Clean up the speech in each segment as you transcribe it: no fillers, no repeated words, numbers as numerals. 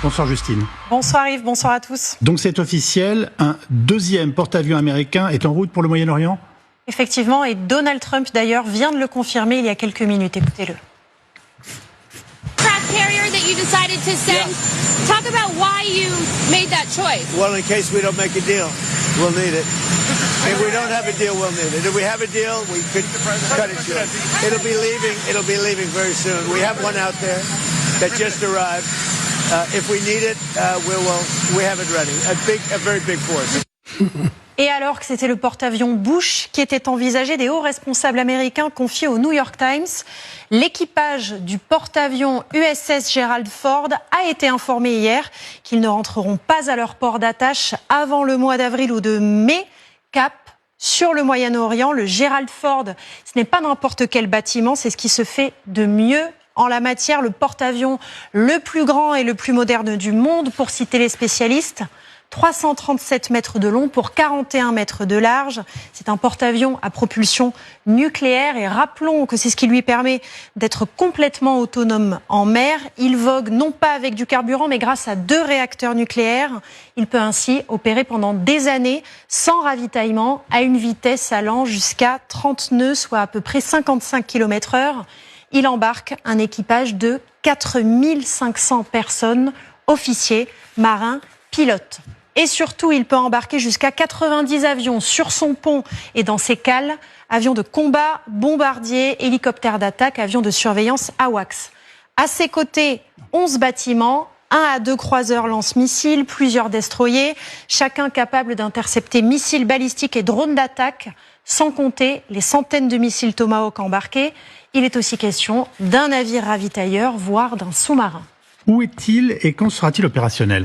Bonsoir Justine. Bonsoir Yves, bonsoir à tous. Donc c'est officiel, un deuxième porte-avions américain est en route pour le Moyen-Orient ? Effectivement, et Donald Trump d'ailleurs vient de le confirmer il y a quelques minutes. Écoutez-le. Craft carrier that you decided to send. Yeah. Talk about why you made that choice. Well, in case we don't make a deal, we'll need it. If we don't have a deal, we'll need it. If we have a deal, we could cut it short. It'll be leaving very soon. We have one out there that just arrived. If we need it, we have it ready. A very big force. Et alors que c'était le porte-avions Bush qui était envisagé, des hauts responsables américains confiés au New York Times, l'équipage du porte-avions USS Gerald Ford a été informé hier qu'ils ne rentreront pas à leur port d'attache avant le mois d'avril ou de mai. Cap sur le Moyen-Orient, le Gerald Ford, ce n'est pas n'importe quel bâtiment, c'est ce qui se fait de mieux en la matière, le porte-avions le plus grand et le plus moderne du monde, pour citer les spécialistes. 337 mètres de long pour 41 mètres de large. C'est un porte-avions à propulsion nucléaire et rappelons que c'est ce qui lui permet d'être complètement autonome en mer. Il vogue non pas avec du carburant mais grâce à 2 réacteurs nucléaires. Il peut ainsi opérer pendant des années sans ravitaillement à une vitesse allant jusqu'à 30 nœuds, soit à peu près 55 km/h. Il embarque un équipage de 4500 personnes, officiers, marins, pilotes. Et surtout, il peut embarquer jusqu'à 90 avions sur son pont et dans ses cales, avions de combat, bombardiers, hélicoptères d'attaque, avions de surveillance AWACS. À ses côtés, 11 bâtiments, 1 à 2 croiseurs lance-missiles, plusieurs destroyers, chacun capable d'intercepter missiles balistiques et drones d'attaque, sans compter les centaines de missiles Tomahawk embarqués. Il est aussi question d'un navire ravitailleur, voire d'un sous-marin. Où est-il et quand sera-t-il opérationnel ?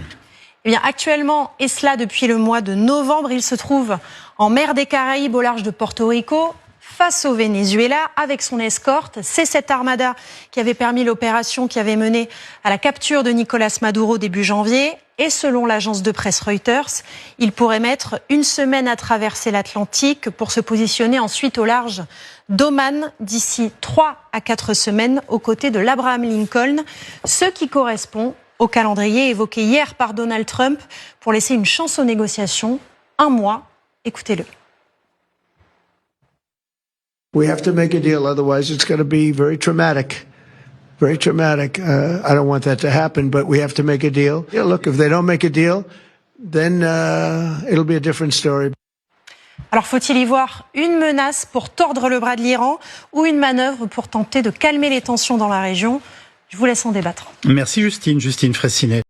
Eh bien, actuellement, et cela depuis le mois de novembre, il se trouve en mer des Caraïbes au large de Porto Rico, face au Venezuela, avec son escorte. C'est cette armada qui avait permis l'opération qui avait mené à la capture de Nicolás Maduro début janvier. Et selon l'agence de presse Reuters, il pourrait mettre 1 semaine à traverser l'Atlantique pour se positionner ensuite au large d'Oman d'ici 3 à 4 semaines aux côtés de l'Abraham Lincoln, ce qui correspond au calendrier évoqué hier par Donald Trump pour laisser une chance aux négociations, 1 mois. Écoutez-le. We have to make a deal, otherwise it's going to be very traumatic. Very traumatic. I don't want that to happen, but we have to make a deal. Yeah, look, if they don't make a deal, then it'll be a different story. Alors faut-il y voir une menace pour tordre le bras de l'Iran ou une manœuvre pour tenter de calmer les tensions dans la région ? Je vous laisse en débattre. Merci Justine Fraissinet.